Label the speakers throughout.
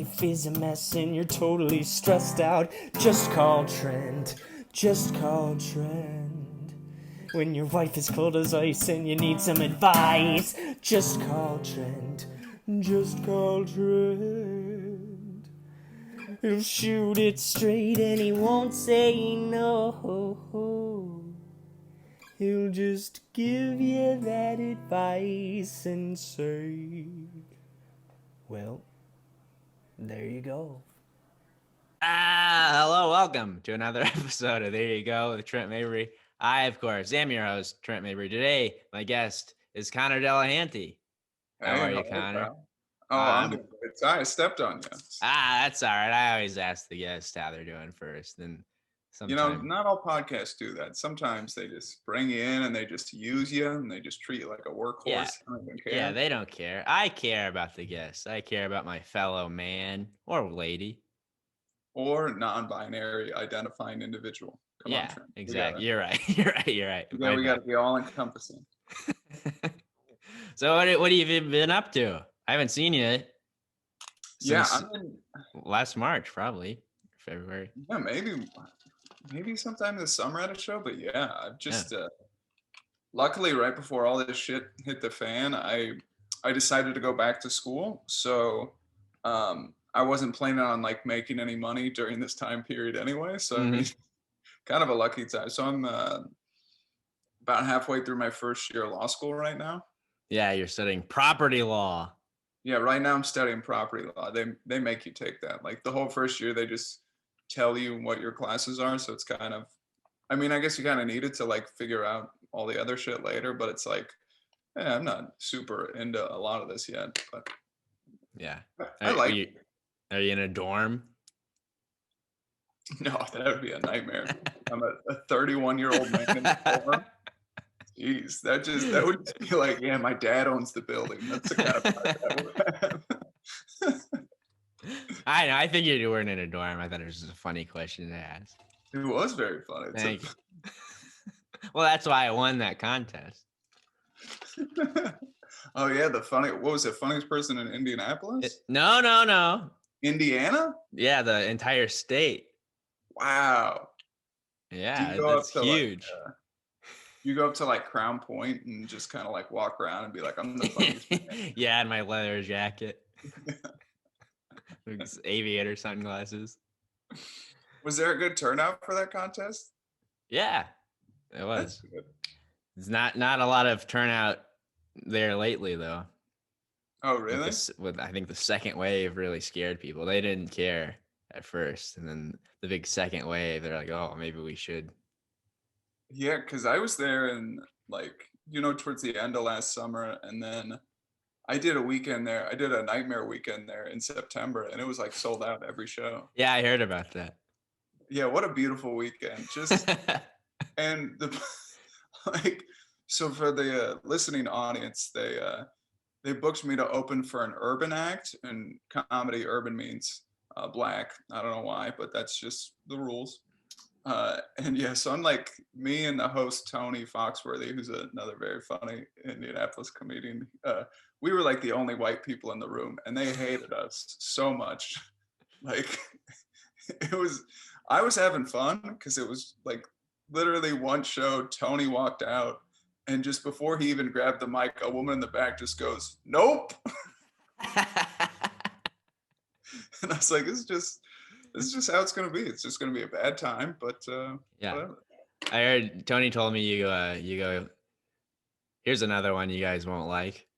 Speaker 1: life is a mess and you're totally stressed out, just call Trent. Just call Trent. When your wife is cold as ice and you need some advice, just call Trent. Just call Trent. He'll shoot it straight and he won't say no. He'll just give you that advice and say, well, there you go.
Speaker 2: Hello, welcome to another episode of There You Go with Trent Mabry. I, of course, am your host, Trent Mabry. Today, my guest is Conor Delehanty. How are you, Conor?
Speaker 3: Pal. Oh, I'm good. Sorry, I stepped on you.
Speaker 2: That's all right. I always ask the guests how they're doing first. And sometimes,
Speaker 3: not all podcasts do that. Sometimes they just bring you in and they just use you and they just treat you like a workhorse.
Speaker 2: Yeah.
Speaker 3: I don't even care.
Speaker 2: Yeah, they don't care. I care about the guests. I care about my fellow man or lady.
Speaker 3: Or non-binary identifying individual. Come on, Trent.
Speaker 2: Exactly. You're right. You're right.
Speaker 3: Yeah, we got to be all encompassing.
Speaker 2: So what have you been up to? I haven't seen you. Last March, probably February.
Speaker 3: Yeah, maybe sometime this summer at a show. But yeah, I've just luckily right before all this shit hit the fan, I decided to go back to school. So I wasn't planning on like making any money during this time period anyway. So I mean, kind of a lucky time. So I'm about halfway through my first year of law school right now.
Speaker 2: Yeah, you're studying property law.
Speaker 3: Yeah, right now I'm studying property law. They make you take that. Like the whole first year, they just tell you what your classes are. So it's kind of, I mean, I guess you kind of need it to like figure out all the other shit later. But it's like, I'm not super into a lot of this yet. But
Speaker 2: yeah,
Speaker 3: Are you
Speaker 2: in a dorm?
Speaker 3: No, that would be a nightmare. I'm a 31-year-old man in the dorm. Jeez, that would just be like, yeah, my dad owns the building. That's the kind of part that would have.
Speaker 2: I know. I figured you weren't in a dorm. I thought it was just a funny question to ask.
Speaker 3: It was very funny.
Speaker 2: Thank you. Well, that's why I won that contest.
Speaker 3: Oh yeah, what was it? Funniest person in Indianapolis?
Speaker 2: No.
Speaker 3: Indiana?
Speaker 2: Yeah, the entire state.
Speaker 3: Wow.
Speaker 2: Yeah, that's huge.
Speaker 3: You go up to like Crown Point and just kind of like walk around and be like, I'm the funniest man.
Speaker 2: Yeah, in my leather jacket. Aviator sunglasses.
Speaker 3: Was there a good turnout for that contest?
Speaker 2: Yeah, it was. It's not a lot of turnout there lately, though.
Speaker 3: Oh, really?
Speaker 2: I think the second wave really scared people. They didn't care at first, and then the big second wave, they're like, oh, maybe we should.
Speaker 3: Yeah, because I was there in like, towards the end of last summer, and then I did a weekend there. I did a nightmare weekend there in September, and it was like sold out every show.
Speaker 2: Yeah, I heard about that.
Speaker 3: Yeah, what a beautiful weekend. Just and so for the listening audience, they booked me to open for an urban act, and comedy urban means black. I don't know why, but that's just the rules. And yeah, so I'm like, me and the host Tony Foxworthy, who's another very funny Indianapolis comedian, we were like the only white people in the room, and they hated us so much. Like I was having fun because it was like literally one show, Tony walked out, and just before he even grabbed the mic, a woman in the back just goes, nope. And I was like, this is just how it's going to be. It's just going to be a bad time, but
Speaker 2: yeah.
Speaker 3: Whatever.
Speaker 2: I heard Tony told me you go, here's another one you guys won't like.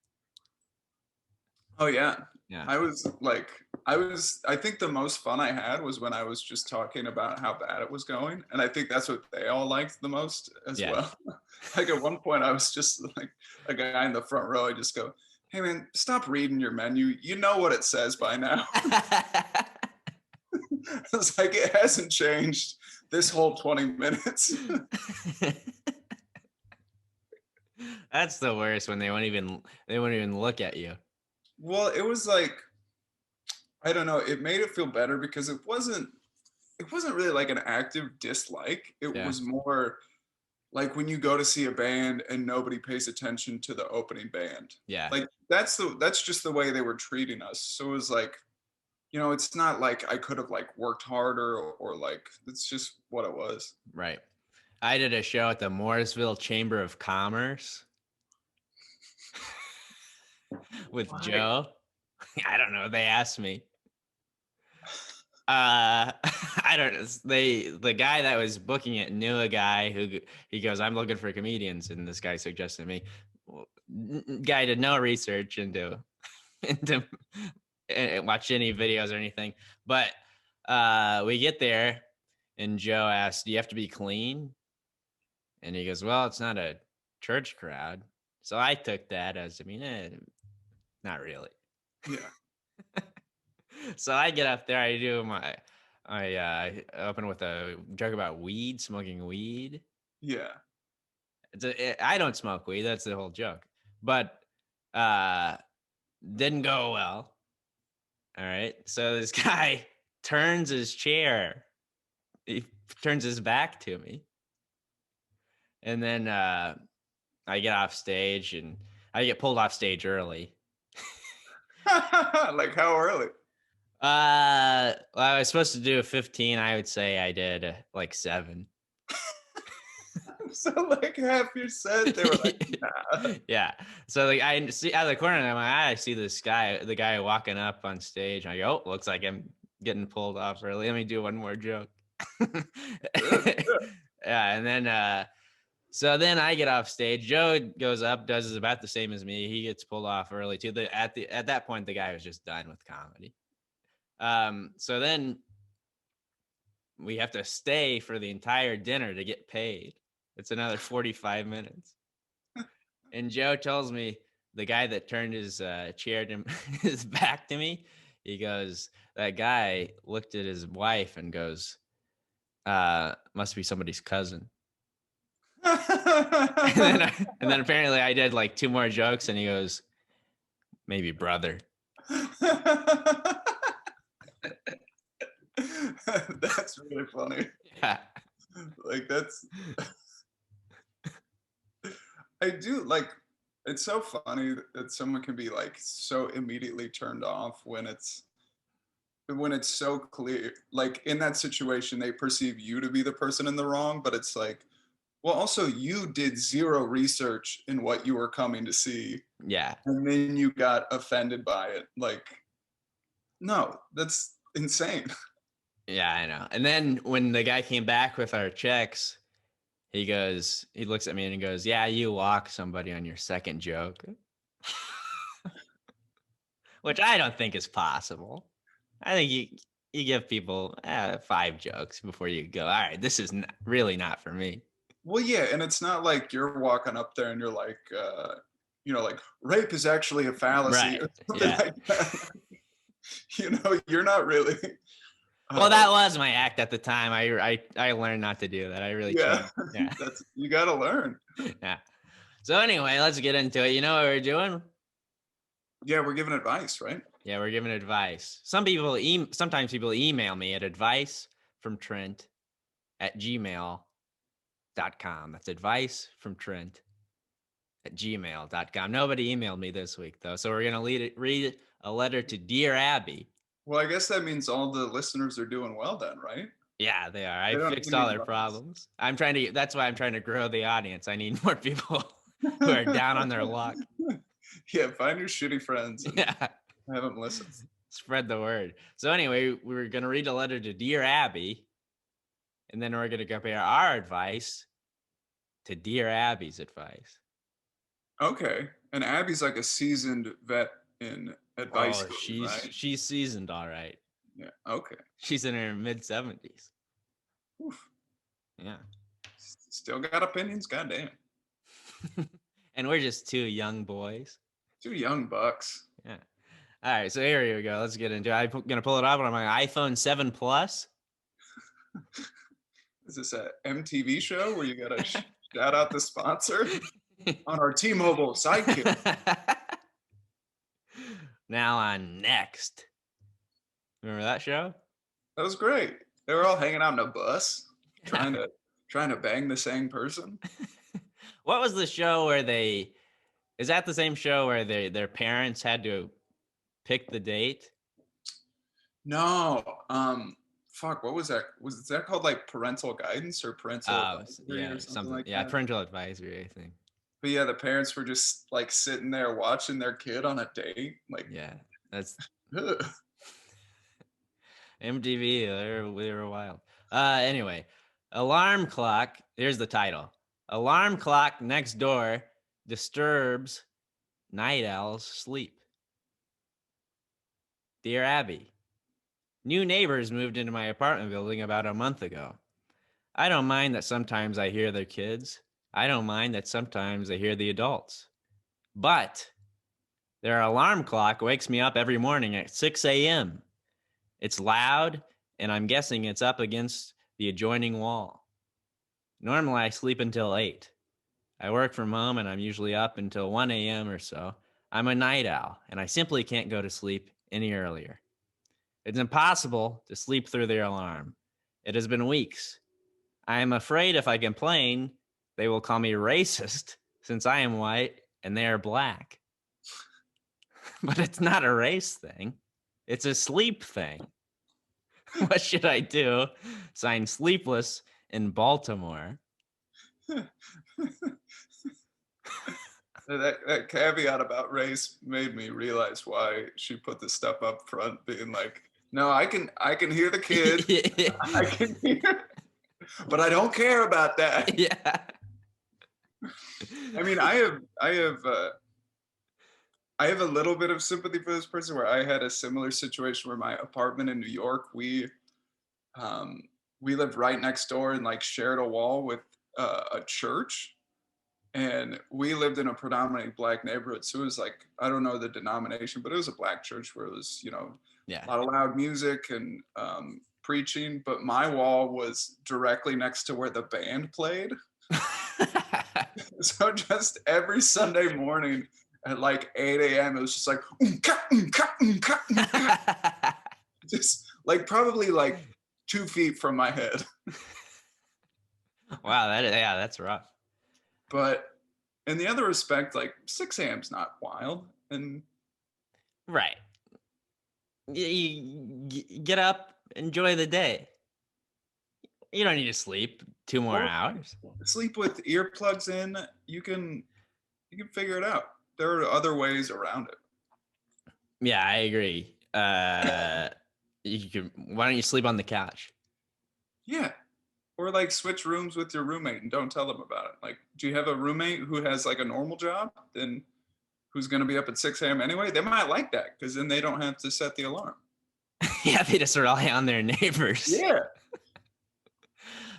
Speaker 3: Oh yeah.
Speaker 2: Yeah.
Speaker 3: I think the most fun I had was when I was just talking about how bad it was going. And I think that's what they all liked the most as well. Like at one point I was just like a guy in the front row. I just go, hey man, stop reading your menu. You know what it says by now. It's like, it hasn't changed this whole 20 minutes.
Speaker 2: That's the worst, when they won't even look at you.
Speaker 3: Well, it was like, I don't know, it made it feel better because it wasn't really like an active dislike. It was more like when you go to see a band and nobody pays attention to the opening band.
Speaker 2: Yeah.
Speaker 3: Like that's just the way they were treating us. So it was like, it's not like I could have like worked harder or like it's just what it was.
Speaker 2: Right. I did a show at the Morrisville Chamber of Commerce with
Speaker 3: Why?
Speaker 2: Joe. I don't know. They asked me. I don't know. The guy that was booking it knew a guy who he goes, I'm looking for comedians, and this guy suggested me. Well, guy did no research into into watch any videos or anything, but we get there, and Joe asks, "Do you have to be clean?" And he goes, "Well, it's not a church crowd." So I took that as, not really.
Speaker 3: Yeah.
Speaker 2: So I get up there, I do I open with a joke about smoking weed.
Speaker 3: Yeah.
Speaker 2: I don't smoke weed, that's the whole joke. But uh didn't go well. All right. So this guy turns his chair. He turns his back to me. And then I get off stage and I get pulled off stage early.
Speaker 3: Like how early?
Speaker 2: Well, I was supposed to do a 15. I would say I did like 7.
Speaker 3: So like half your set, they were like, nah.
Speaker 2: Yeah. So like I see out of the corner of my eye, I see the guy walking up on stage. I go, oh, looks like I'm getting pulled off early. Let me do one more joke.
Speaker 3: Good.
Speaker 2: Yeah, and then so then I get off stage. Joe goes up, does about the same as me. He gets pulled off early too. At that point, the guy was just done with comedy. So then we have to stay for the entire dinner to get paid. It's another 45 minutes. And Joe tells me, the guy that turned his chair to his back to me, he goes, that guy looked at his wife and goes, must be somebody's cousin. And then apparently I did like 2 more jokes and he goes, maybe brother.
Speaker 3: That's really funny.
Speaker 2: Yeah.
Speaker 3: Like I do like, it's so funny that someone can be like so immediately turned off when it's so clear. Like in that situation, they perceive you to be the person in the wrong, but it's like, well, also you did zero research in what you were coming to see,
Speaker 2: Yeah.
Speaker 3: and then you got offended by it. Like, no, that's insane.
Speaker 2: Yeah, I know. And then when the guy came back with our checks, he looks at me and he goes, yeah, you walk somebody on your second joke. Which I don't think is possible. I think you give people 5 jokes before you go, all right, this is really not for me.
Speaker 3: Well, yeah, and it's not like you're walking up there and you're like, like rape is actually a fallacy
Speaker 2: Right.
Speaker 3: or something
Speaker 2: Yeah.
Speaker 3: like that. You're not really.
Speaker 2: Well, that was my act at the time. I learned not to do that. I really
Speaker 3: Yeah,
Speaker 2: changed. Yeah.
Speaker 3: you got to learn.
Speaker 2: Yeah. So anyway, let's get into it. You know what we're doing?
Speaker 3: Yeah, we're giving advice, right?
Speaker 2: Yeah, we're giving advice. Sometimes people email me at advicefromtrent@gmail.com. That's advicefromtrent@gmail.com. Nobody emailed me this week though, so we're gonna read a letter to Dear Abby.
Speaker 3: Well, I guess that means all the listeners are doing well then, right?
Speaker 2: Yeah, they are.
Speaker 3: They
Speaker 2: I
Speaker 3: don't
Speaker 2: fixed
Speaker 3: even
Speaker 2: all
Speaker 3: need
Speaker 2: their
Speaker 3: advice.
Speaker 2: problems. That's why I'm trying to grow the audience. I need more people who are down on their luck.
Speaker 3: Yeah, find your shitty friends and
Speaker 2: Yeah.
Speaker 3: have them listen.
Speaker 2: Spread the word. So anyway, we're going to read a letter to Dear Abby, and then we're going to compare our advice to Dear Abby's advice.
Speaker 3: Okay, and Abby's like a seasoned vet in advice. Right?
Speaker 2: She's seasoned, all right.
Speaker 3: Yeah. Okay.
Speaker 2: She's in her mid-70s.
Speaker 3: Oof.
Speaker 2: Yeah.
Speaker 3: Still got opinions. Goddamn.
Speaker 2: And we're just 2 young boys.
Speaker 3: 2 young bucks.
Speaker 2: Yeah. All right, so here we go. Let's get into it. I'm going to pull it up on my iPhone 7 Plus.
Speaker 3: Is this a MTV show where you got to shout out the sponsor on our T-Mobile sidekick?
Speaker 2: Now on Next. Remember that show?
Speaker 3: That was great. They were all hanging out in a bus, trying to bang the same person.
Speaker 2: What was the show where is that the same show where their parents had to pick the date?
Speaker 3: No, fuck, what was that? Was that called like parental guidance or parental advisory
Speaker 2: Yeah,
Speaker 3: or something like
Speaker 2: yeah,
Speaker 3: that?
Speaker 2: parental advisory, I think.
Speaker 3: But yeah, the parents were just like sitting there watching their kid on a date. Like,
Speaker 2: Yeah, that's
Speaker 3: ugh.
Speaker 2: MTV. They were wild. Anyway, alarm clock. Here's the title. Alarm clock next door disturbs night owl's sleep. Dear Abby, new neighbors moved into my apartment building about a month ago. I don't mind that sometimes I hear their kids. I don't mind that sometimes I hear the adults. But their alarm clock wakes me up every morning at 6 a.m. It's loud, and I'm guessing it's up against the adjoining wall. Normally, I sleep until 8. I work from home, and I'm usually up until 1 a.m. or so. I'm a night owl, and I simply can't go to sleep any earlier. It's impossible to sleep through their alarm. It has been weeks. I am afraid if I complain, they will call me racist since I am white and they are black. But it's not a race thing. It's a sleep thing. What should I do? Signed Sleepless in Baltimore.
Speaker 3: That caveat about race made me realize why she put the stuff up front, being like, "No, I can hear the kid, I can hear, but I don't care about that."
Speaker 2: Yeah.
Speaker 3: I mean, I have a little bit of sympathy for this person where I had a similar situation where my apartment in New York, um, we lived right next door and like shared a wall with a church, and we lived in a predominantly black neighborhood. So it was like, I don't know the denomination, but it was a black church where it was,
Speaker 2: Yeah.
Speaker 3: a lot of loud music and preaching. But my wall was directly next to where the band played. So just every Sunday morning at like 8 a.m., it was just like, just like probably like 2 feet from my head.
Speaker 2: Wow, that's rough.
Speaker 3: But in the other respect, like 6 a.m. is not wild. And
Speaker 2: Right. Get up, enjoy the day. You don't need to sleep 2 more hours.
Speaker 3: sleep with earplugs in, you can figure it out. There are other ways around it.
Speaker 2: Yeah, I agree. Why don't you sleep on the couch?
Speaker 3: Yeah. Or like switch rooms with your roommate and don't tell them about it. Like, do you have a roommate who has like a normal job? Then who's going to be up at 6 a.m. anyway? They might like that because then they don't have to set the alarm.
Speaker 2: Yeah, they just rely on their neighbors.
Speaker 3: Yeah.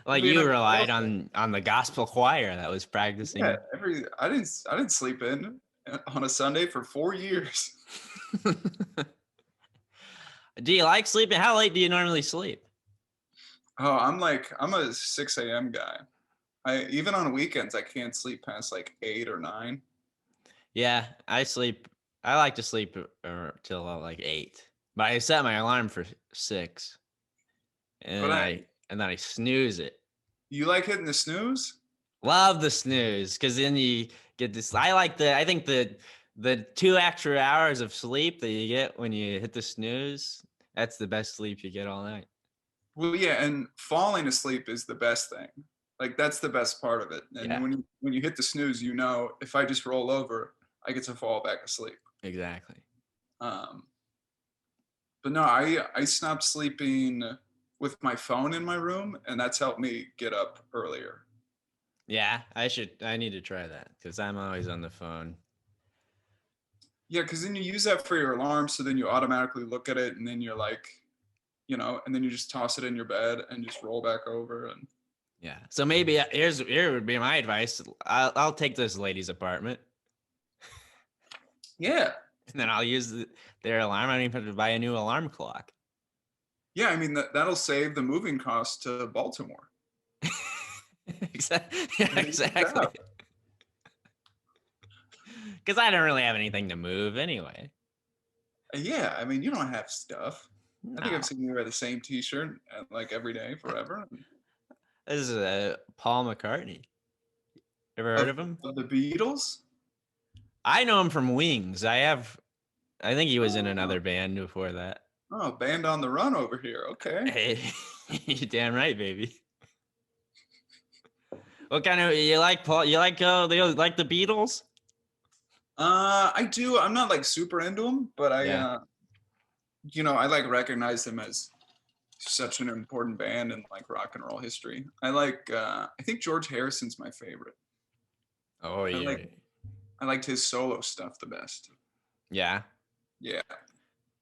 Speaker 2: Like you relied on the gospel choir that was practicing.
Speaker 3: Yeah, I didn't sleep in on a Sunday for 4 years.
Speaker 2: Do you like sleeping? How late do you normally sleep?
Speaker 3: Oh, I'm a 6 a.m. guy. Even on weekends I can't sleep past like 8 or 9.
Speaker 2: Yeah, I like to sleep till like 8. But I set my alarm for 6. And then I snooze it.
Speaker 3: You like hitting the snooze?
Speaker 2: Love the snooze, because then you get this. I think the 2 extra hours of sleep that you get when you hit the snooze, that's the best sleep you get all night.
Speaker 3: Well, yeah, and falling asleep is the best thing. Like that's the best part of it. And
Speaker 2: Yeah.
Speaker 3: when you hit the snooze, if I just roll over, I get to fall back asleep.
Speaker 2: Exactly.
Speaker 3: But no, I stopped sleeping with my phone in my room, and that's helped me get up earlier.
Speaker 2: Yeah, I need to try that because I'm always on the phone.
Speaker 3: Yeah, because then you use that for your alarm, so then you automatically look at it, and then you're like, and then you just toss it in your bed and just roll back over. And
Speaker 2: yeah, so maybe here would be my advice. I'll take this lady's apartment.
Speaker 3: Yeah.
Speaker 2: And then I'll use their alarm. I don't even have to buy a new alarm clock.
Speaker 3: Yeah, I mean that'll save the moving cost to Baltimore.
Speaker 2: Exactly. Because I don't really have anything to move anyway.
Speaker 3: Yeah, I mean you don't have stuff.
Speaker 2: No.
Speaker 3: I think I've seen you wear the same T-shirt like every day forever.
Speaker 2: This is Paul McCartney. Ever heard of him?
Speaker 3: Of the Beatles?
Speaker 2: I know him from Wings. I think he was in another band before that.
Speaker 3: Oh, band on the run over here. Okay.
Speaker 2: Hey, you're damn right, baby. What kind of you like, Paul? You like the Beatles?
Speaker 3: I do. I'm not like super into them, but
Speaker 2: Yeah.
Speaker 3: I like recognize them as such an important band in like rock and roll history. I think George Harrison's my favorite.
Speaker 2: Oh
Speaker 3: I
Speaker 2: yeah.
Speaker 3: like I liked his solo stuff the best.
Speaker 2: Yeah.
Speaker 3: Yeah.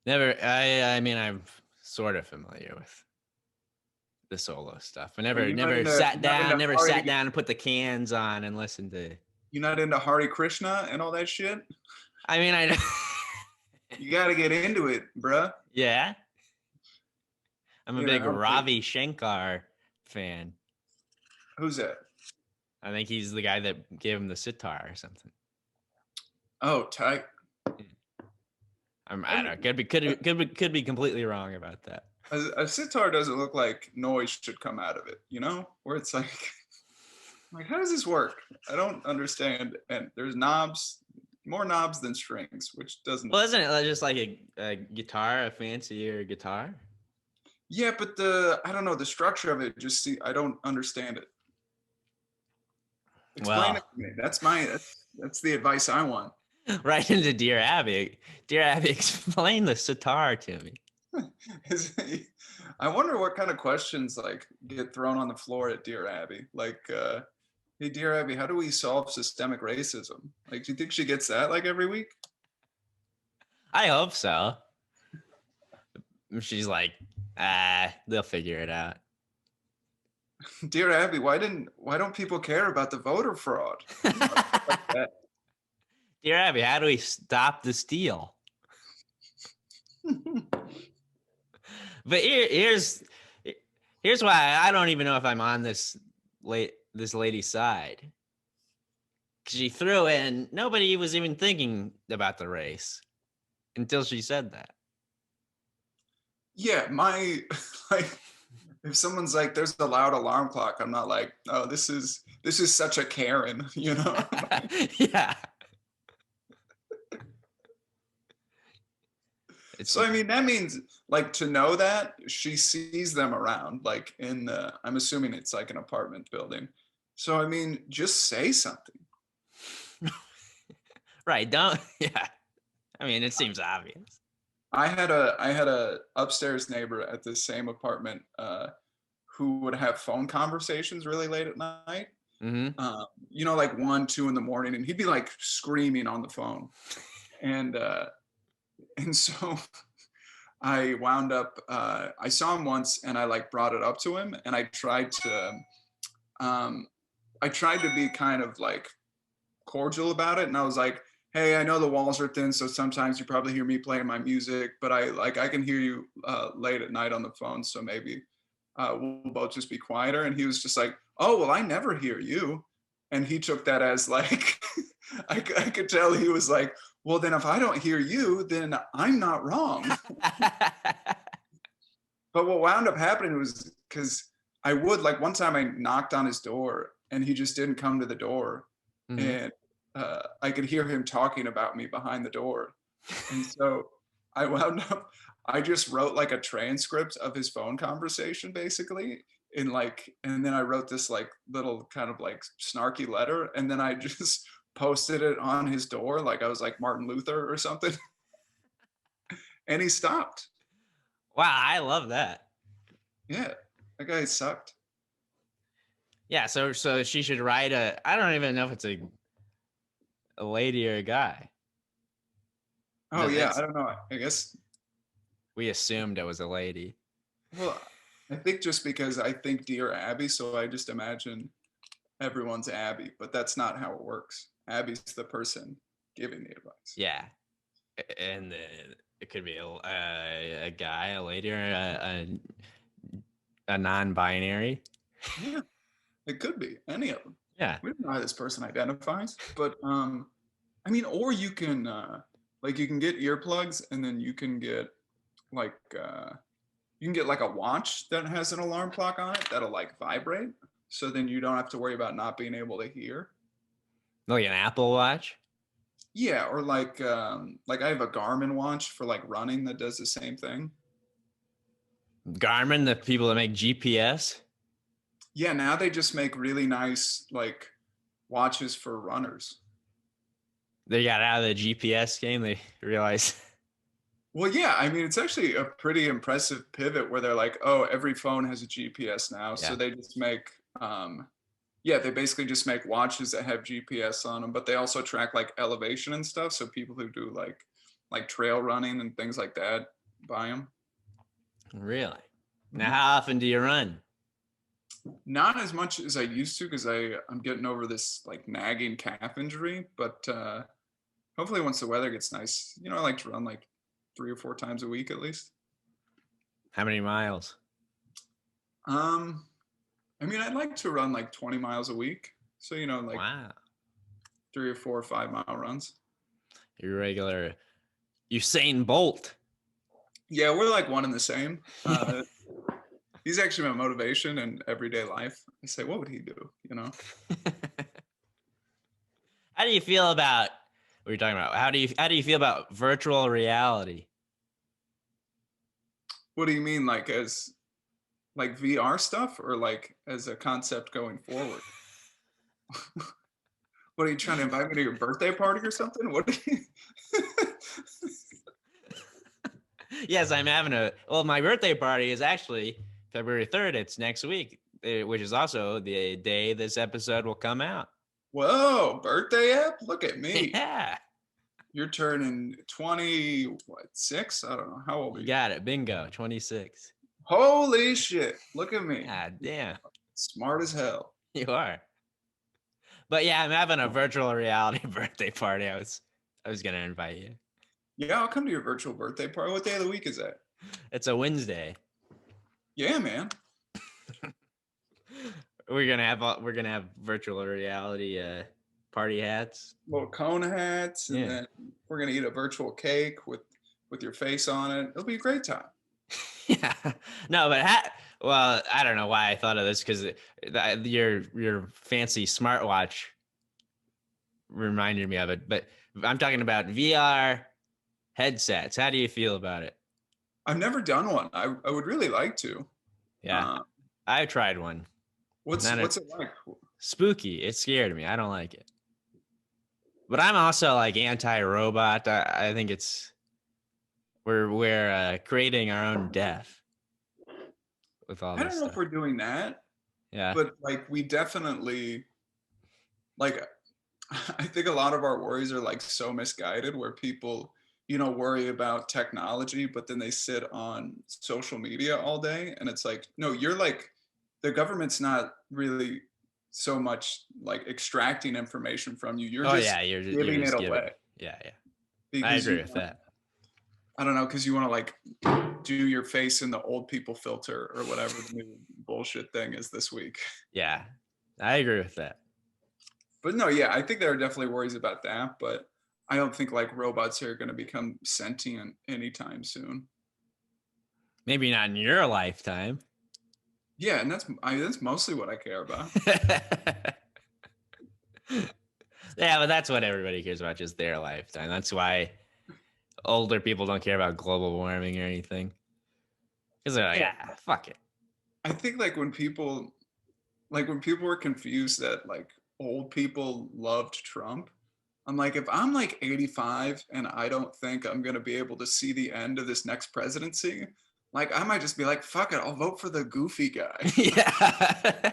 Speaker 2: Never. I mean, I'm sort of familiar with the solo stuff. I
Speaker 3: Are
Speaker 2: never
Speaker 3: you not
Speaker 2: never
Speaker 3: into
Speaker 2: sat
Speaker 3: you're not into
Speaker 2: down. Never sat
Speaker 3: Hari
Speaker 2: down and put the cans on and listened to.
Speaker 3: you're not into Hari Krishna and all that shit?
Speaker 2: I mean, I.
Speaker 3: You gotta get into it, bruh.
Speaker 2: Yeah. I'm a
Speaker 3: You
Speaker 2: big
Speaker 3: know, like,
Speaker 2: Ravi Shankar fan.
Speaker 3: who's that?
Speaker 2: I think he's the guy that gave him the sitar or something.
Speaker 3: Oh, tight.
Speaker 2: I don't know. Could be completely wrong about that.
Speaker 3: A sitar doesn't look like noise should come out of it, where it's like, like, how does this work? I don't understand. And there's knobs, more knobs than strings, which doesn't.
Speaker 2: Well, isn't it just like a guitar, a fancier guitar?
Speaker 3: Yeah, but I don't know, the structure of it. I don't understand it. Explain it
Speaker 2: Well,
Speaker 3: to me. That's the advice I want.
Speaker 2: right into Dear Abby. Dear Abby, explain the sitar to me.
Speaker 3: I wonder what kind of questions like get thrown on the floor at Dear Abby. Like, hey, Dear Abby, how do we solve systemic racism? Like, do you think she gets that like every week?
Speaker 2: I hope so. She's like, they'll figure it out.
Speaker 3: Dear Abby, why don't people care about the voter fraud?
Speaker 2: Dear Abby, how do we stop the steal? But here's why I don't even know if I'm on this lady's side. She threw in, nobody was even thinking about the race until she said that.
Speaker 3: Yeah, my like, if someone's like, "There's a loud alarm clock," I'm not like, "Oh, this is such a Karen,"
Speaker 2: Yeah.
Speaker 3: So I mean, that means like to know that she sees them around, like I'm assuming it's like an apartment building. So I mean, just say something.
Speaker 2: Right. Don't. Yeah. I mean, it seems obvious.
Speaker 3: I had a upstairs neighbor at the same apartment who would have phone conversations really late at night.
Speaker 2: Mm-hmm.
Speaker 3: Like 1, 2 in the morning, and he'd be like screaming on the phone, and so I wound up. I saw him once, and I like brought it up to him, and I tried to be kind of like cordial about it, and I was like, "Hey, I know the walls are thin, so sometimes you probably hear me playing my music, but I can hear you late at night on the phone, so maybe we'll both just be quieter." And he was just like, "Oh, well, I never hear you," and he took that as like, I could tell he was like, "Well, then if I don't hear you, then I'm not wrong." But what wound up happening was because I would like one time I knocked on his door and he just didn't come to the door,
Speaker 2: Mm-hmm.
Speaker 3: and I could hear him talking about me behind the door, and so I wound up. I just wrote like a transcript of his phone conversation, basically, and then I wrote this like little kind of like snarky letter, and then I just posted it on his door, like I was like Martin Luther or something, and he stopped.
Speaker 2: Wow, I love that.
Speaker 3: Yeah, that guy sucked.
Speaker 2: Yeah, so she should write I don't even know if it's a lady or a guy.
Speaker 3: Oh yeah, I don't know. I guess.
Speaker 2: We assumed it was a lady.
Speaker 3: Well, I think just because I think Dear Abby, so I just imagine everyone's Abby, but that's not how it works. Abby's the person giving the advice.
Speaker 2: Yeah, and it could be a guy, a lady, or a non-binary.
Speaker 3: Yeah, it could be any of them.
Speaker 2: Yeah.
Speaker 3: We don't know how this person identifies, but I mean, or you can like you can get earplugs, and then you can get like like a watch that has an alarm clock on it that'll like vibrate, so then you don't have to worry about not being able to hear.
Speaker 2: Like an Apple Watch.
Speaker 3: Yeah, or like I have a Garmin watch for like running that does the same thing.
Speaker 2: Garmin, the people that make GPS.
Speaker 3: Yeah, now they just make really nice like watches for runners.
Speaker 2: They got out of the GPS game. They realized.
Speaker 3: Well, yeah, I mean, it's actually a pretty impressive pivot where they're like, oh, every phone has a GPS now. So
Speaker 2: Yeah.
Speaker 3: they just make, yeah, they basically just make watches that have GPS on them, but they also track like elevation and stuff. So people who do like trail running and things like that buy them.
Speaker 2: Really? Now, how often do you run?
Speaker 3: Not as much as I used to because I'm getting over this like nagging calf injury, but hopefully once the weather gets nice, I like to run like 3 or 4 times a week at least.
Speaker 2: How many miles?
Speaker 3: I mean, I'd like to run like 20 miles a week. So, like
Speaker 2: Wow.
Speaker 3: 3 or 4 or 5 mile runs.
Speaker 2: Your regular Usain Bolt.
Speaker 3: Yeah, we're like one and the same. He's actually my motivation in everyday life. I say, what would he do?
Speaker 2: How do you feel about what you're talking about? How do you feel about virtual reality?
Speaker 3: What do you mean, like as like VR stuff, or like as a concept going forward? What are you trying to invite me to your birthday party or something? What are you?
Speaker 2: Yes, I'm having my birthday party is actually February 3rd. It's next week, which is also the day this episode will come out.
Speaker 3: Whoa, birthday app? Look at me.
Speaker 2: Yeah.
Speaker 3: You're turning 26? I don't know. How old are
Speaker 2: You
Speaker 3: you?
Speaker 2: got it. Bingo. 26.
Speaker 3: Holy shit. Look at me.
Speaker 2: God damn.
Speaker 3: Smart as hell.
Speaker 2: You are. But yeah, I'm having a virtual reality birthday party. I was gonna invite you.
Speaker 3: Yeah, I'll come to your virtual birthday party. What day of the week is that?
Speaker 2: It's a Wednesday.
Speaker 3: Yeah, man.
Speaker 2: We're gonna have virtual reality party hats.
Speaker 3: Little cone hats, and then we're gonna eat a virtual cake with your face on it. It'll be a great time.
Speaker 2: Yeah. No, but well, I don't know why I thought of this because your fancy smartwatch reminded me of it. But I'm talking about VR headsets. How do you feel about it?
Speaker 3: I've never done one. I would really like to.
Speaker 2: Yeah, I tried one.
Speaker 3: What's it like?
Speaker 2: Spooky. It scared me. I don't like it. But I'm also like anti-robot. I think we're creating our own death with all this
Speaker 3: I don't know
Speaker 2: stuff.
Speaker 3: if we're doing that.
Speaker 2: Yeah.
Speaker 3: But like we definitely like I think a lot of our worries are like so misguided where people, worry about technology, but then they sit on social media all day. And it's like, no, you're like, the government's not really so much like extracting information from you. You're just giving it away.
Speaker 2: Yeah.
Speaker 3: Because
Speaker 2: I agree with that.
Speaker 3: I don't know, because you want to like do your face in the old people filter or whatever the new bullshit thing is this week.
Speaker 2: Yeah, I agree with that.
Speaker 3: But no, yeah, I think there are definitely worries about that, but I don't think like robots are going to become sentient anytime soon.
Speaker 2: Maybe not in your lifetime.
Speaker 3: Yeah, and that's mostly what I care about.
Speaker 2: Yeah, but that's what everybody cares about, just their lifetime. That's why older people don't care about global warming or anything. Because they're like, fuck it.
Speaker 3: I think like when people were confused that like old people loved Trump, I'm like, if I'm like 85 and I don't think I'm going to be able to see the end of this next presidency, like I might just be like, fuck it, I'll vote for the goofy guy.
Speaker 2: Yeah.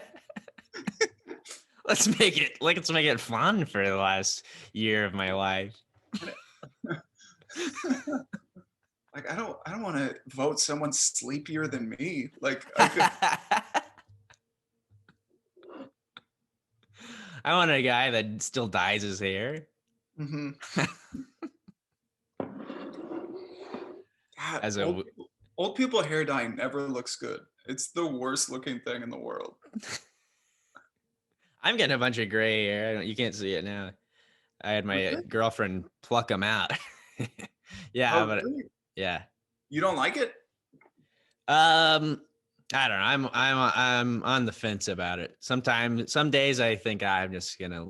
Speaker 2: Let's make it fun for the last year of my life.
Speaker 3: Like I don't want to vote someone sleepier than me. Like I could
Speaker 2: I want a guy that still dyes his hair.
Speaker 3: Mm-hmm. God,
Speaker 2: As
Speaker 3: old people hair dye never looks good. It's the worst looking thing in the world.
Speaker 2: I'm getting a bunch of gray hair. You can't see it now. I had my girlfriend pluck them out. Yeah, but
Speaker 3: really?
Speaker 2: Yeah.
Speaker 3: You don't like it?
Speaker 2: I don't know. I'm on the fence about it. Some days I think I'm just gonna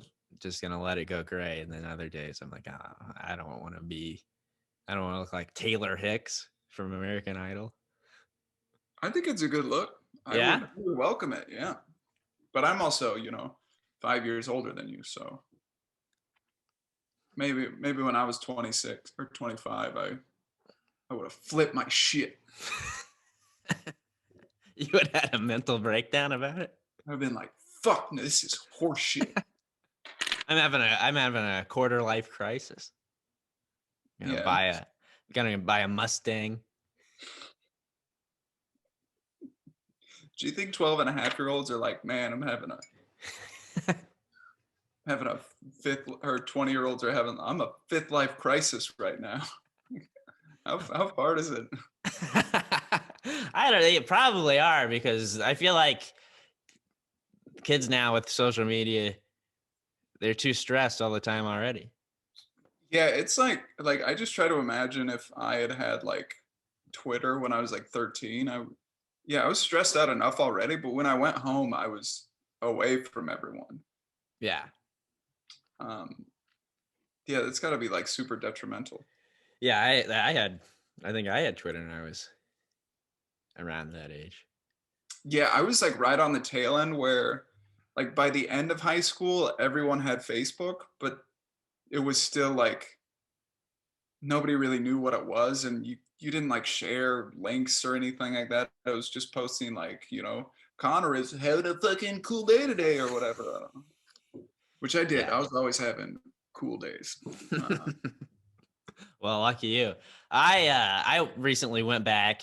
Speaker 2: let it go gray, and then other days I'm like, I don't want to look like Taylor Hicks from American Idol.
Speaker 3: I think it's a good look.
Speaker 2: Yeah?
Speaker 3: I would welcome it. Yeah. But I'm also, 5 years older than you. So maybe when I was 26 or 25, I would have flipped my shit.
Speaker 2: You would have had a mental breakdown about it?
Speaker 3: I've been like, fuck, this is horse shit.
Speaker 2: I'm having a quarter life crisis.
Speaker 3: Yeah.
Speaker 2: Gonna buy a Mustang.
Speaker 3: Do you think 12 and a half year olds are like, man, I'm having a fifth, or 20-year-olds are I'm a fifth life crisis right now. How hard is it?
Speaker 2: I don't know. They probably are, because I feel like kids now with social media, they're too stressed all the time already.
Speaker 3: Yeah, it's like I just try to imagine if I had like Twitter when I was like 13. I was stressed out enough already, but when I went home, I was away from everyone.
Speaker 2: Yeah.
Speaker 3: Um, yeah, it's got to be like super detrimental.
Speaker 2: Yeah, I think I had Twitter when I was around that age.
Speaker 3: Yeah, I was like right on the tail end where like by the end of high school, everyone had Facebook, but it was still like nobody really knew what it was, and you didn't like share links or anything like that. I was just posting like, Connor is having a fucking cool day today or whatever. I don't know. Which I did.
Speaker 2: Yeah.
Speaker 3: I was always having cool days.
Speaker 2: Well, lucky you. I recently went back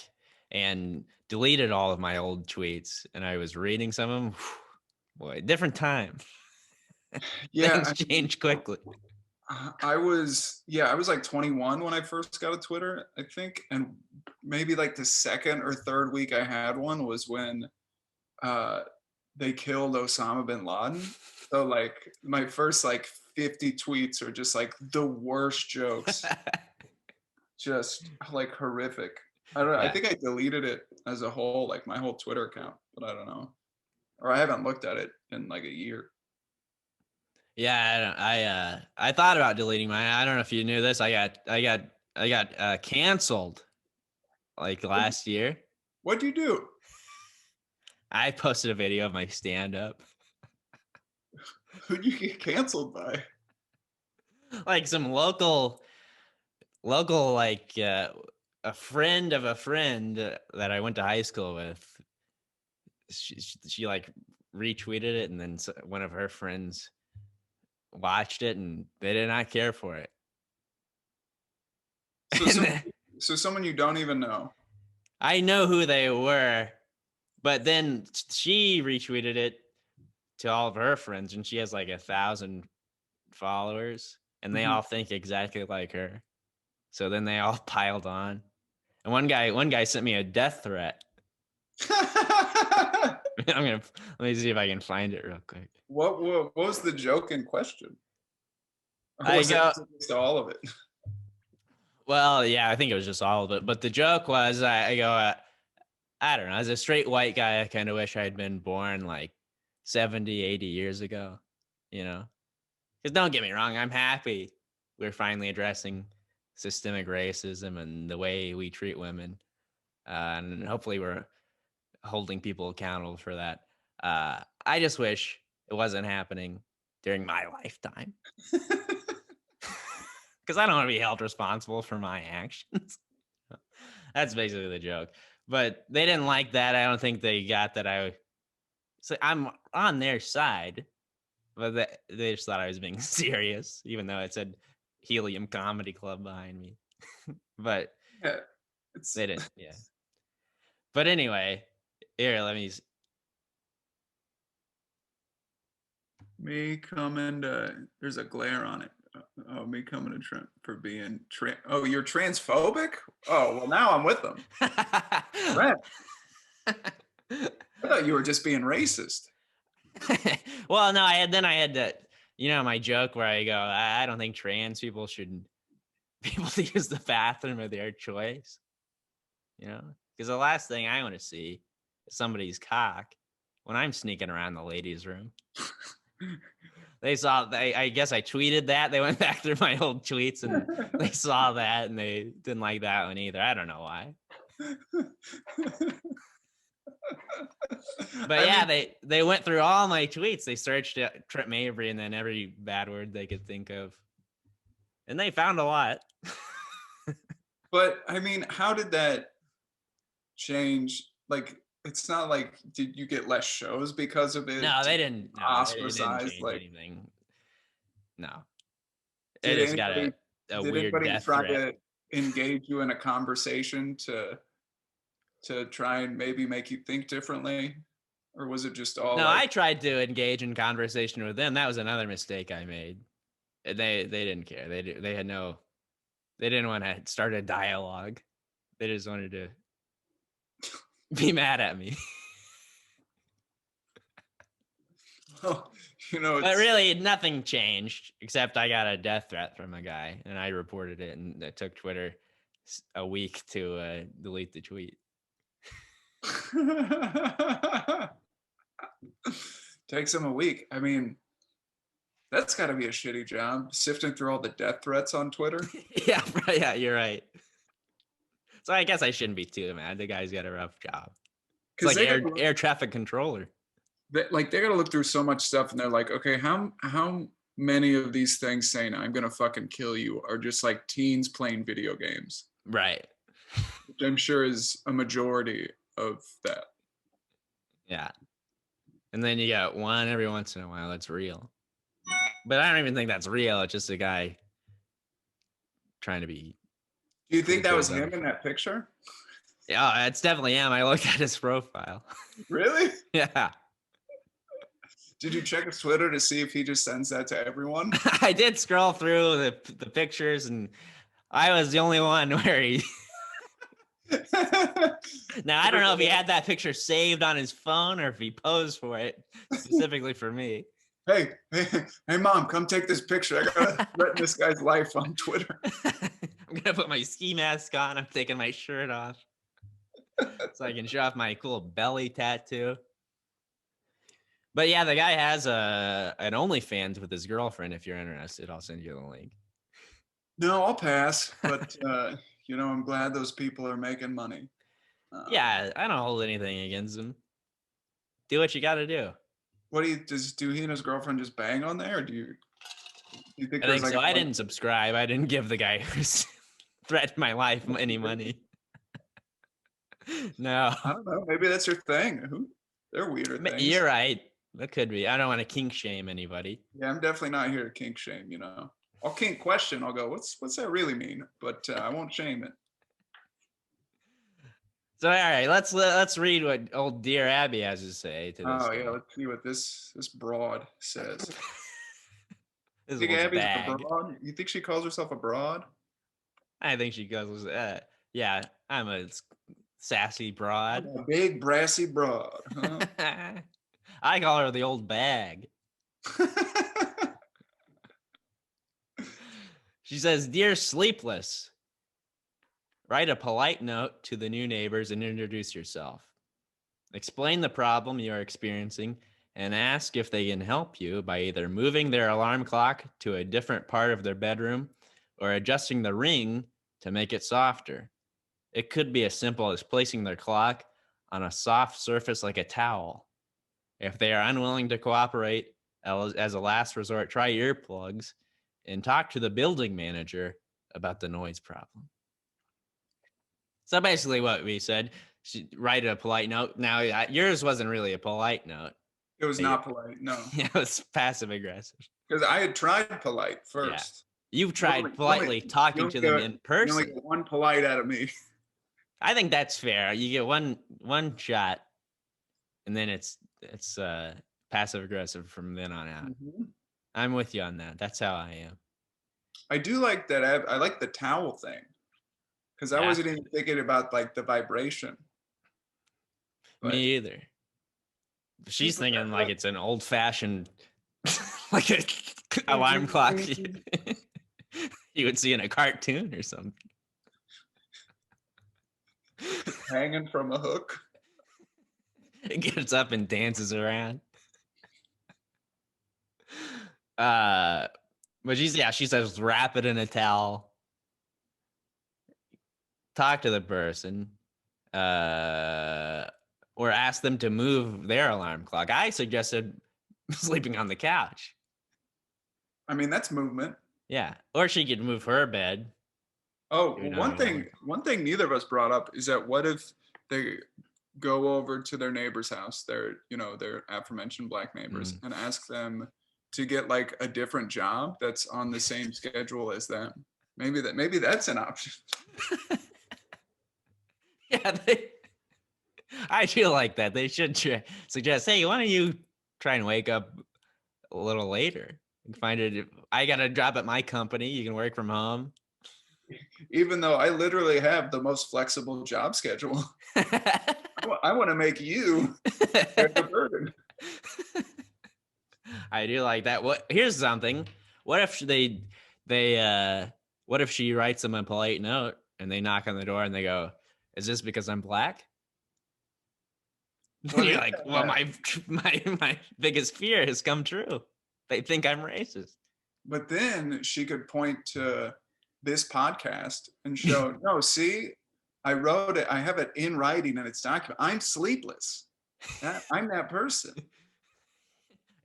Speaker 2: and deleted all of my old tweets, and I was reading some of them. Boy, different time.
Speaker 3: Yeah,
Speaker 2: Things change quickly.
Speaker 3: I was like 21 when I first got a Twitter, I think, and maybe like the second or third week I had one was when they killed Osama bin Laden. So like my first like 50 tweets are just like the worst jokes, just like horrific. I don't know. I
Speaker 2: Yeah.
Speaker 3: think I deleted it as a whole, like my whole Twitter account, but I don't know, or I haven't looked at it in like a year.
Speaker 2: Yeah, I thought about deleting mine. I don't know if you knew this. I got canceled like last year.
Speaker 3: What'd you do?
Speaker 2: I posted a video of my stand up.
Speaker 3: Who'd you get canceled by?
Speaker 2: Like some local like a friend of a friend that I went to high school with. She like retweeted it, and then one of her friends watched it, and they did not care for it.
Speaker 3: So someone you don't even know.
Speaker 2: I know who they were, but then she retweeted it to all of her friends, and she has like 1,000 followers, and they
Speaker 3: Mhm.
Speaker 2: all think exactly like her. So then they all piled on, and one guy sent me a death threat. Let me see if I can find it real quick.
Speaker 3: What was the joke in question? Or
Speaker 2: I
Speaker 3: was
Speaker 2: go,
Speaker 3: it just all of it?
Speaker 2: well, yeah, I think it was just all of it. But the joke was, I go, I don't know, as a straight white guy, I kind of wish I had been born like 70, 80 years ago, Because don't get me wrong, I'm happy we're finally addressing systemic racism and the way we treat women. And hopefully we're holding people accountable for that. I just wish it wasn't happening during my lifetime. Because I don't want to be held responsible for my actions. That's basically the joke. But they didn't like that. I don't think they got that so I'm on their side, but they just thought I was being serious, even though it said Helium Comedy Club behind me. But
Speaker 3: Yeah,
Speaker 2: they didn't. Yeah. But anyway, here, let me.
Speaker 3: me coming to. There's a glare on it. Oh, me coming to Trent for being Oh, you're transphobic? Oh, well, now I'm with them. Trent, I thought you were just being racist.
Speaker 2: Well, no, I had that, my joke where I go, I don't think trans people should be able to use the bathroom of their choice. Because the last thing I want to see is somebody's cock when I'm sneaking around the ladies' room. They saw, I guess I tweeted that. They went back through my old tweets and they saw that, and they didn't like that one either. I don't know why. But
Speaker 3: I
Speaker 2: yeah,
Speaker 3: mean,
Speaker 2: they went through all my tweets. They searched Trent Mabry and then every bad word they could think of, and they found a lot.
Speaker 3: but I mean, how did that change? Like, it's not like did you get less shows because of it?
Speaker 2: No,
Speaker 3: Did
Speaker 2: they
Speaker 3: you
Speaker 2: didn't. No, it didn't
Speaker 3: ostracized?
Speaker 2: change
Speaker 3: Like,
Speaker 2: anything. No, it
Speaker 3: did
Speaker 2: just got
Speaker 3: anybody
Speaker 2: a
Speaker 3: did
Speaker 2: weird
Speaker 3: anybody
Speaker 2: death
Speaker 3: try
Speaker 2: threat.
Speaker 3: to engage you in a conversation to try and maybe make you think differently, or was it just all
Speaker 2: No,
Speaker 3: like,
Speaker 2: I tried to engage in conversation with them. That was another mistake I made. They didn't care. They had no. They didn't want to start a dialogue. They just wanted to be mad at me.
Speaker 3: well, you know,
Speaker 2: But
Speaker 3: it's
Speaker 2: really, nothing changed except I got a death threat from a guy, and I reported it, and it took Twitter a week to delete the tweet.
Speaker 3: takes them a week. I mean, that's got to be a shitty job, sifting through all the death threats on Twitter.
Speaker 2: Yeah, yeah, you're right. So I guess I shouldn't be too mad. The guy's got a rough job. It's
Speaker 3: Because
Speaker 2: like air traffic controller.
Speaker 3: they got to look through so much stuff, and they're like, okay, how many of these things saying "I'm gonna fucking kill you" are just like teens playing video games,
Speaker 2: Right.
Speaker 3: which I'm sure is a majority of that.
Speaker 2: Yeah. And then you got one every once in a while that's real. But I don't even think that's real. It's just a guy trying to be
Speaker 3: Do you
Speaker 2: cool
Speaker 3: think that
Speaker 2: to
Speaker 3: was
Speaker 2: his
Speaker 3: him
Speaker 2: other.
Speaker 3: in that picture?
Speaker 2: Yeah, it's definitely him. I looked at his profile.
Speaker 3: Really?
Speaker 2: Yeah.
Speaker 3: Did you check his Twitter to see if he just sends that to everyone?
Speaker 2: I did scroll through the pictures, and I was the only one where he. Now I don't know if he had that picture saved on his phone or if he posed for it specifically for me.
Speaker 3: Hey, mom, come take this picture. I gotta threaten this guy's life on Twitter.
Speaker 2: I'm gonna put my ski mask on. I'm taking my shirt off so I can show off my cool belly tattoo. But yeah, the guy has an OnlyFans with his girlfriend. If you're interested, I'll send you the link.
Speaker 3: No, I'll pass. But I'm glad those people are making money.
Speaker 2: Yeah, I don't hold anything against him. Do what you got to do.
Speaker 3: What do he and his girlfriend just bang on there? Or do you think
Speaker 2: I
Speaker 3: there's
Speaker 2: think
Speaker 3: like
Speaker 2: so. I didn't subscribe. I didn't give the guy who's threatened my life any money. No.
Speaker 3: I don't know. Maybe that's your thing. They're weirder things.
Speaker 2: You're right. That could be. I don't want to kink shame anybody.
Speaker 3: Yeah, I'm definitely not here to kink shame. I'll kink question. I'll go, what's that really mean? But I won't shame it.
Speaker 2: So all right, let's read what old Dear Abby has to say to this.
Speaker 3: Oh yeah, let's see what this broad says.
Speaker 2: This
Speaker 3: Think
Speaker 2: little
Speaker 3: Abby's
Speaker 2: bag.
Speaker 3: a broad? You think she calls herself a broad?
Speaker 2: I think she goes, yeah, I'm a sassy broad.
Speaker 3: A big brassy broad, huh?
Speaker 2: I call her the old bag. She says, Dear Sleepless, write a polite note to the new neighbors and introduce yourself. Explain the problem you are experiencing and ask if they can help you by either moving their alarm clock to a different part of their bedroom or adjusting the ring to make it softer. It could be as simple as placing their clock on a soft surface like a towel. If they are unwilling to cooperate, as a last resort, try earplugs and talk to the building manager about the noise problem. So basically what we said, write a polite note. Now, yours wasn't really a polite note.
Speaker 3: It was not polite, no.
Speaker 2: Yeah, it was passive aggressive.
Speaker 3: Because I had tried polite first.
Speaker 2: Yeah. You've tried politely talking to them in person.
Speaker 3: You only get one polite out of me.
Speaker 2: I think that's fair. You get one shot, and then it's passive aggressive from then on out.
Speaker 3: Mm-hmm.
Speaker 2: I'm with you on that. That's how I am.
Speaker 3: I do like that. I like the towel thing. Because I wasn't even thinking about like the vibration.
Speaker 2: But me either. She's thinking like it's an old fashioned like a alarm clock you would see in a cartoon or something.
Speaker 3: Hanging from a hook.
Speaker 2: It gets up and dances around. But she says wrap it in a towel. Talk to the person. or ask them to move their alarm clock. I suggested sleeping on the couch.
Speaker 3: I mean, that's movement.
Speaker 2: Yeah, or she could move her bed.
Speaker 3: Oh,
Speaker 2: Maybe not
Speaker 3: one
Speaker 2: anymore.
Speaker 3: thing neither of us brought up is that what if they go over to their neighbor's house, their aforementioned black neighbors, and ask them to get like a different job that's on the same schedule as them. Maybe that's an option.
Speaker 2: Yeah, I feel like that. They should suggest, hey, why don't you try and wake up a little later and find it. I got a job at my company. You can work from home.
Speaker 3: Even though I literally have the most flexible job schedule. I want to make you bear the burden.
Speaker 2: I do like that. Here's something. What if what if she writes them a polite note and they knock on the door and they go, "Is this because I'm black?"
Speaker 3: Well,
Speaker 2: You're like, well, my biggest fear has come true. They think I'm racist.
Speaker 3: But then she could point to this podcast and show, no, see, I wrote it. I have it in writing and it's documented. I'm sleepless. I'm that person.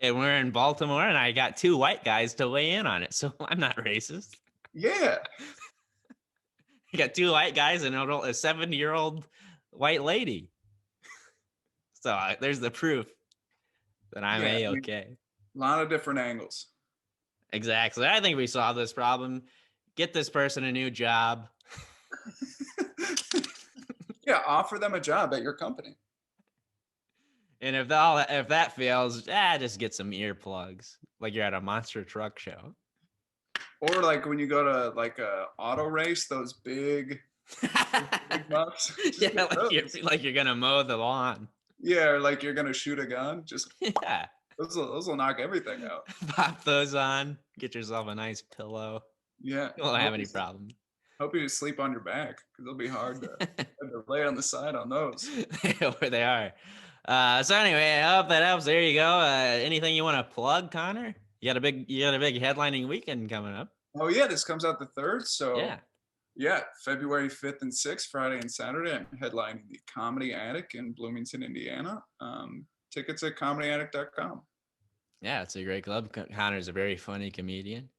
Speaker 2: And we're in Baltimore and I got 2 white guys to weigh in on it. So I'm not racist.
Speaker 3: Yeah.
Speaker 2: You got 2 white guys and a 70-year-old white lady. So there's the proof that I'm A-okay.
Speaker 3: A lot of different angles.
Speaker 2: Exactly. I think we solved this problem. Get this person a new job.
Speaker 3: Yeah, offer them a job at your company.
Speaker 2: And if that fails, just get some earplugs, like you're at a monster truck show.
Speaker 3: Or like when you go to like a auto race, those big muffs.
Speaker 2: Yeah, like you're gonna mow the lawn.
Speaker 3: Yeah, or like you're gonna shoot a gun. Just
Speaker 2: yeah,
Speaker 3: those will knock everything out.
Speaker 2: Pop those on. Get yourself a nice pillow.
Speaker 3: Yeah,
Speaker 2: You won't have any problem.
Speaker 3: Hope you sleep on your back because it'll be hard to lay on the side on those.
Speaker 2: Where they are. So anyway, I hope that helps. There you go. Anything you want to plug, Connor? You got a big headlining weekend coming up.
Speaker 3: Oh yeah, this comes out the 3rd. So
Speaker 2: yeah,
Speaker 3: February 5th and 6th, Friday and Saturday. I'm headlining the Comedy Attic in Bloomington, Indiana. Tickets at comedyattic.com.
Speaker 2: Yeah, it's a great club. Connor's a very funny comedian.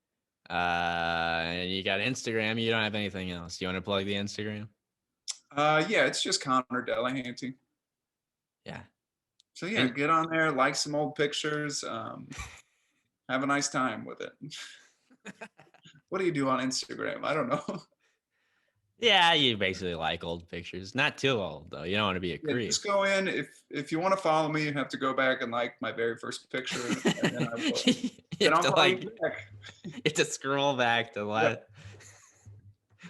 Speaker 2: And you got Instagram. You don't have anything else. Do you want to plug the Instagram?
Speaker 3: Yeah, it's just Conor Delehanty.
Speaker 2: Yeah.
Speaker 3: So yeah, get on there, like some old pictures. Have a nice time with it. What do you do on Instagram? I don't know.
Speaker 2: Yeah, you basically like old pictures. Not too old though. You don't want to be a creep.
Speaker 3: Just go in. If you want to follow me, you have to go back and like my very first picture, and then I will.
Speaker 2: You have to
Speaker 3: back.
Speaker 2: You have to scroll back to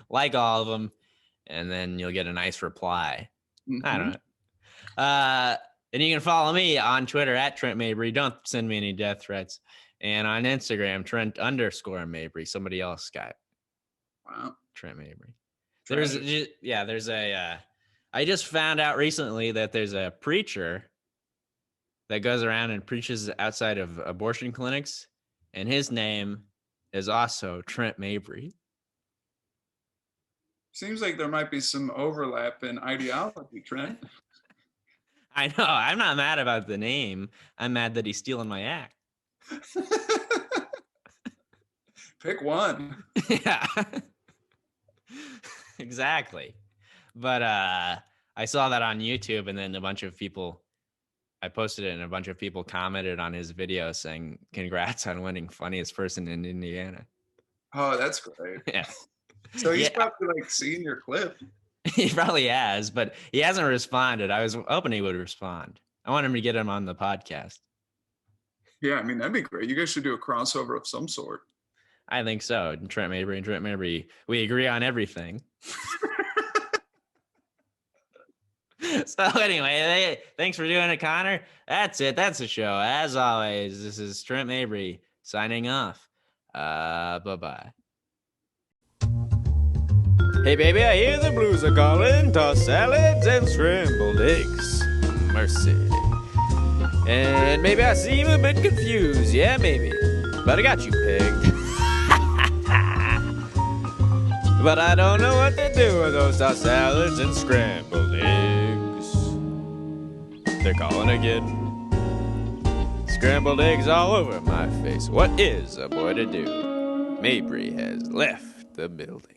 Speaker 2: like all of them, and then you'll get a nice reply. Mm-hmm. I don't know. And you can follow me on Twitter at Trent Mabry. Don't send me any death threats. And on Instagram, Trent_Mabry. Somebody else got.
Speaker 3: Wow.
Speaker 2: Trent Mabry. There's I just found out recently that there's a preacher that goes around and preaches outside of abortion clinics, and his name is also Trent Mabry.
Speaker 3: Seems like there might be some overlap in ideology, Trent.
Speaker 2: I know. I'm not mad about the name. I'm mad that he's stealing my act.
Speaker 3: Pick one.
Speaker 2: Yeah. Exactly. But I saw that on YouTube, and then I posted it, and a bunch of people commented on his video saying, "Congrats on winning funniest person in Indiana."
Speaker 3: Oh, that's great.
Speaker 2: Yeah.
Speaker 3: So he's probably like seen your clip.
Speaker 2: He probably has, but he hasn't responded. I was hoping he would respond. I want him to get him on the podcast.
Speaker 3: Yeah, I mean, that'd be great. You guys should do a crossover of some sort.
Speaker 2: I think so. Trent Mabry, we agree on everything. So anyway, thanks for doing it, Connor. That's it. That's the show. As always, this is Trent Mabry signing off. Bye-bye. Hey, baby, I hear the blues are calling. Tossed salads and scrambled eggs. Mercy. And maybe I seem a bit confused. Yeah, maybe. But I got you pegged. But I don't know what to do with those tossed salads and scrambled eggs. They're calling again. Scrambled eggs all over my face. What is a boy to do? Mabry has left the building.